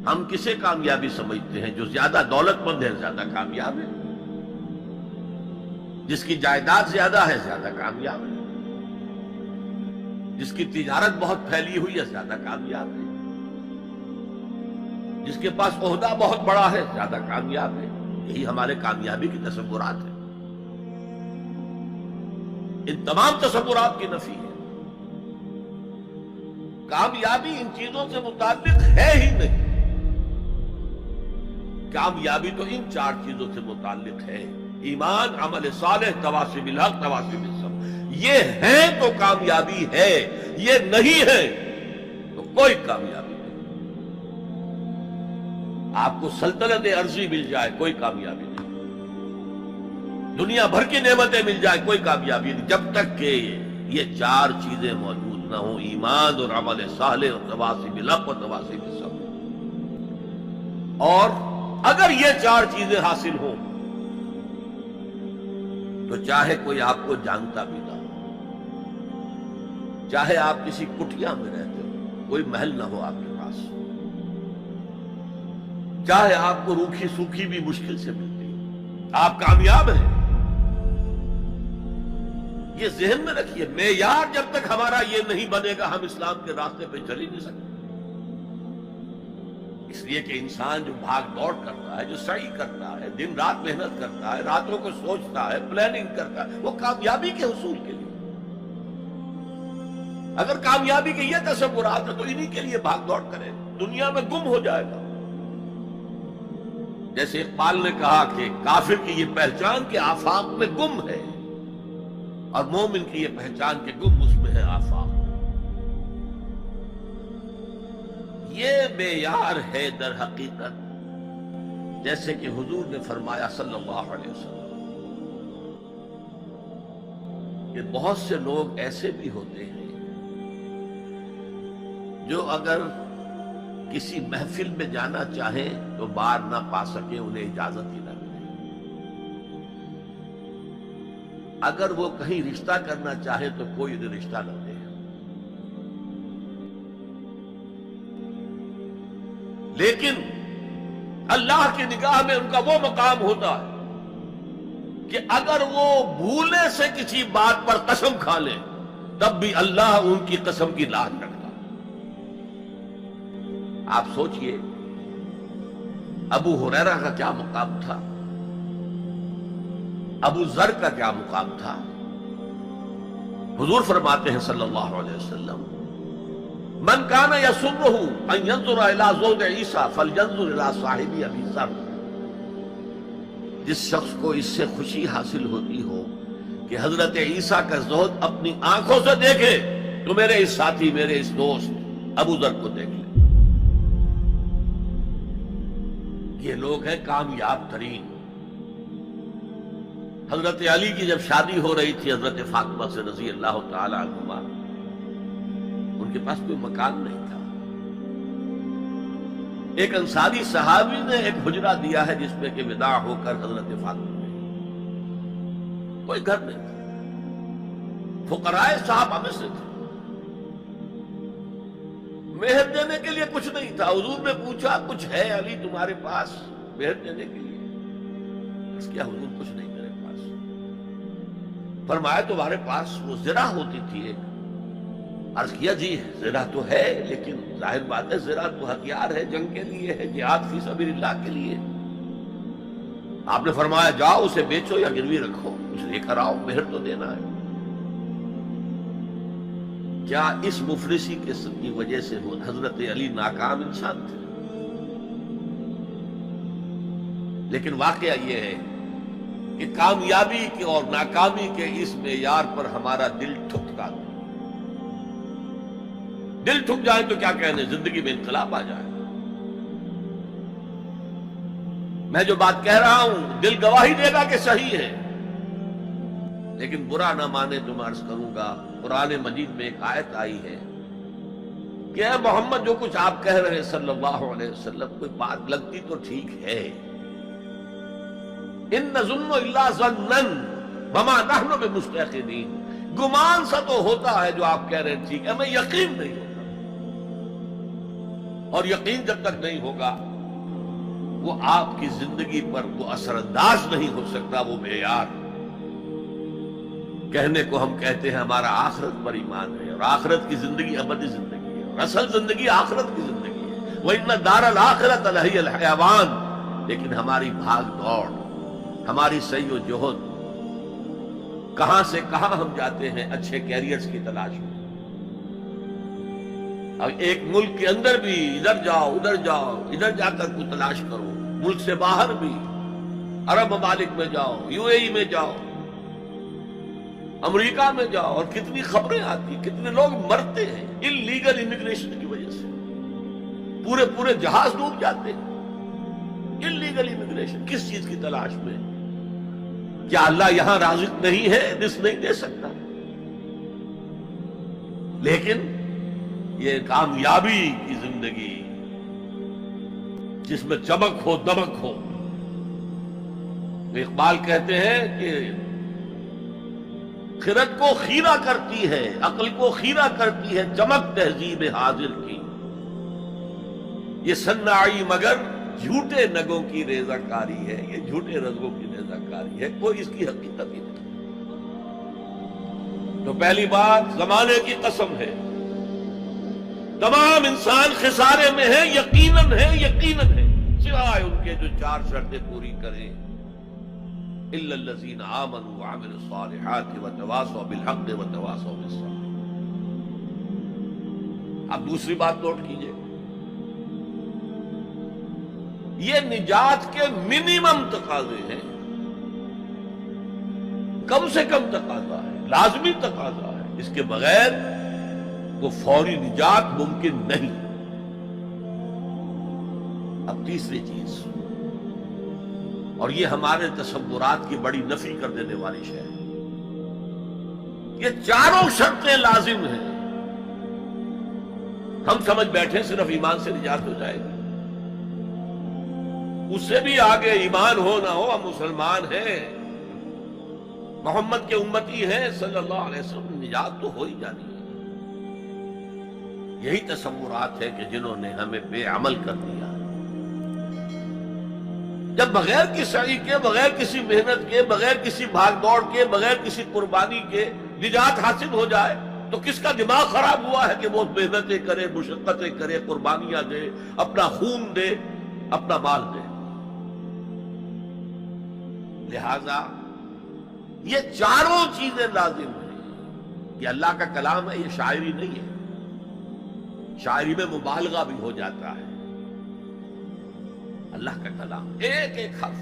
ہم کسے کامیابی سمجھتے ہیں؟ جو زیادہ دولت مند ہے زیادہ کامیاب ہے، جس کی جائیداد زیادہ ہے زیادہ کامیاب ہے، جس کی تجارت بہت پھیلی ہوئی ہے زیادہ کامیاب ہے، جس کے پاس عہدہ بہت بڑا ہے زیادہ کامیاب ہے۔ یہی ہمارے کامیابی کی تصورات ہیں۔ ان تمام تصورات کی نفی ہے۔ کامیابی ان چیزوں سے متعلق ہے ہی نہیں۔ کامیابی تو ان چار چیزوں سے متعلق ہے: ایمان، عمل صالح، تواصی بالحق، تواصی بالصبر۔ یہ ہیں تو کامیابی ہے، یہ نہیں ہے تو کوئی کامیابی نہیں۔ آپ کو سلطنت عرضی مل جائے کوئی کامیابی نہیں، دنیا بھر کی نعمتیں مل جائے کوئی کامیابی نہیں، جب تک کہ یہ چار چیزیں موجود نہ ہوں: ایمان اور عمل صالح اور تواصی بالحق اور تواصی بالصبر۔ اور اگر یہ چار چیزیں حاصل ہوں تو چاہے کوئی آپ کو جانتا بھی نہ ہو، چاہے آپ کسی کٹیا میں رہتے ہو، کوئی محل نہ ہو آپ کے پاس، چاہے آپ کو روکھی سوکھی بھی مشکل سے ملتی ہو، آپ کامیاب ہیں۔ یہ ذہن میں رکھیے، معیار جب تک ہمارا یہ نہیں بنے گا ہم اسلام کے راستے پہ چل ہی نہیں سکتے۔ اس لیے کہ انسان جو بھاگ دوڑ کرتا ہے، جو سعی کرتا ہے، دن رات محنت کرتا ہے، راتوں کو سوچتا ہے، پلاننگ کرتا ہے، وہ کامیابی کے حصول کے لیے۔ اگر کامیابی کے یہ تصورات ہیں تو انہی کے لیے بھاگ دوڑ کرے، دنیا میں گم ہو جائے گا۔ جیسے اقبال نے کہا کہ کافر کی یہ پہچان کہ آفاق میں گم ہے، اور مومن کی یہ پہچان کہ گم اس میں ہے آفاق۔ یہ معیار ہے در حقیقت، جیسے کہ حضور نے فرمایا صلی اللہ علیہ وسلم کہ بہت سے لوگ ایسے بھی ہوتے ہیں جو اگر کسی محفل میں جانا چاہیں تو بار نہ پا سکے، انہیں اجازت ہی نہ ملے۔ اگر وہ کہیں رشتہ کرنا چاہے تو کوئی انہیں رشتہ نہ دے۔ لیکن اللہ کی نگاہ میں ان کا وہ مقام ہوتا ہے کہ اگر وہ بھولے سے کسی بات پر قسم کھا لیں تب بھی اللہ ان کی قسم کی لاج رکھتا۔ آپ سوچئے ابو ہریرہ کا کیا مقام تھا، ابو ذر کا کیا مقام تھا۔ حضور فرماتے ہیں صلی اللہ علیہ وسلم: من کان یسرہ ان ینظر الی زہد عیسیٰ فلینظر الی صاحب ابی ذر۔ جس شخص کو اس سے خوشی حاصل ہوتی ہو کہ حضرت عیسیٰ کا زہد اپنی آنکھوں سے دیکھے تو میرے اس ساتھی، میرے اس دوست ابو ذر کو دیکھ لے۔ یہ لوگ ہیں کامیاب ترین۔ حضرت علی کی جب شادی ہو رہی تھی حضرت فاطمہ سے رضی اللہ تعالی عنہما، ان کے پاس کوئی مکان نہیں تھا۔ ایک انصاری صحابی نے ایک حجرہ دیا ہے جس میں کہ وداع ہو کر حضرت فاطمہ نے، کوئی گھر نہیں تھا، فقراء صحابہ میں سے تھے، مہر دینے کے لیے کچھ نہیں تھا۔ حضور نے پوچھا کچھ ہے علی تمہارے پاس مہر دینے کے لیے؟ اس کیا حضور کچھ نہیں میرے پاس۔ فرمایا تمہارے پاس وہ زرہ ہوتی تھی ایک؟ عرض کیا جی زرہ تو ہے، لیکن ظاہر بات ہے زرہ تو ہتھیار ہے، جنگ کے لیے ہے، جہاد فی سبیل اللہ کے لیے۔ آپ نے فرمایا جاؤ اسے بیچو یا گروی رکھو، اسے لے کر آؤ، مہر تو دینا ہے۔ کیا اس مفلسی کی وجہ سے حضرت علی ناکام انسان تھے؟ لیکن واقعہ یہ ہے کہ کامیابی کے اور ناکامی کے اس معیار پر ہمارا دل ٹھکتا ہے۔ دل ٹھک جائے تو کیا کہنے، زندگی میں انقلاب آ جائے۔ میں جو بات کہہ رہا ہوں دل گواہی دے گا کہ صحیح ہے، لیکن برا نہ مانے تو میں عرض کروں گا، قرآن مجید میں ایک آیت آئی ہے کہ اے محمد جو کچھ آپ کہہ رہے ہیں صلی اللہ علیہ وسلم، کوئی بات لگتی تو ٹھیک ہے، ان نظن الا ظنا وما نحن بمستيقنين، گمان سا تو ہوتا ہے جو آپ کہہ رہے ہیں ٹھیک ہے، ہمیں یقین نہیں ہوتا۔ اور یقین جب تک نہیں ہوگا وہ آپ کی زندگی پر وہ اثر انداز نہیں ہو سکتا، وہ معیار۔ کہنے کو ہم کہتے ہیں ہمارا آخرت پر ایمان ہے، اور آخرت کی زندگی ابدی زندگی ہے، اور اصل زندگی آخرت کی زندگی ہے۔ وَإِنَّ دَارَ الْآخِرَةَ لَهِيَ الْحَيَوَانُ، لیکن ہماری بھاگ دوڑ، ہماری سعی و جہد، کہاں سے کہاں ہم جاتے ہیں اچھے کیریئرز کی تلاش میں۔ اب ایک ملک کے اندر بھی ادھر جاؤ ادھر جاؤ، ادھر جا کر کوئی تلاش کرو، ملک سے باہر بھی، عرب ممالک میں جاؤ، یو اے ای میں جاؤ، امریکہ میں جاؤ، اور کتنی خبریں آتی، کتنے لوگ مرتے ہیں انلیگل امیگریشن کی وجہ سے، پورے پورے جہاز ڈوب جاتے ہیں۔ انلیگل امیگریشن، کس چیز کی تلاش میں؟ کیا اللہ یہاں رازق نہیں ہے، رزق نہیں دے سکتا؟ لیکن یہ کامیابی کی زندگی جس میں چمک ہو دمک ہو، اقبال کہتے ہیں کہ خرد کو خیرہ کرتی ہے، عقل کو خیرہ کرتی ہے چمک تہذیب حاضر کی، یہ صناعی مگر جھوٹے نگوں کی ریزہ کاری ہے، یہ جھوٹے رنگوں کی ریزہ کاری ہے، کوئی اس کی حقیقت ہی نہیں۔ تو پہلی بات زمانے کی قسم ہے، تمام انسان خسارے میں ہے، یقیناً ہے، یقیناً ہے، سوائے ان کے جو چار شرطیں پوری کریں، الا الذین آمنوا وعملوا الصالحات وتواصوا بالحق وتواصوا بالصبر۔ اب دوسری بات نوٹ کیجئے، یہ نجات کے منیمم تقاضے ہیں، کم سے کم تقاضا ہے، لازمی تقاضا ہے، اس کے بغیر وہ فوری نجات ممکن نہیں۔ اب تیسری چیز، اور یہ ہمارے تصورات کی بڑی نفی کر دینے والی شے ہے، یہ چاروں شرطیں لازم ہیں۔ ہم سمجھ بیٹھے صرف ایمان سے نجات ہو جائے گی، اس سے بھی آگے ایمان ہو نہ ہو، ہم مسلمان ہیں، محمد کے امتی ہیں صلی اللہ علیہ وسلم، نجات تو ہو ہی جانی ہے۔ یہی تصورات ہے کہ جنہوں نے ہمیں بے عمل کر دیا۔ جب بغیر کسی سعی کے، بغیر کسی محنت کے، بغیر کسی بھاگ دوڑ کے، بغیر کسی قربانی کے نجات حاصل ہو جائے تو کس کا دماغ خراب ہوا ہے کہ وہ محنتیں کرے، مشقتیں کرے، قربانیاں دے، اپنا خون دے، اپنا مال دے۔ لہذا یہ چاروں چیزیں لازم ہیں۔ یہ اللہ کا کلام ہے، یہ شاعری نہیں ہے، شاعری میں مبالغہ بھی ہو جاتا ہے۔ اللہ کا کلام ایک ایک حرف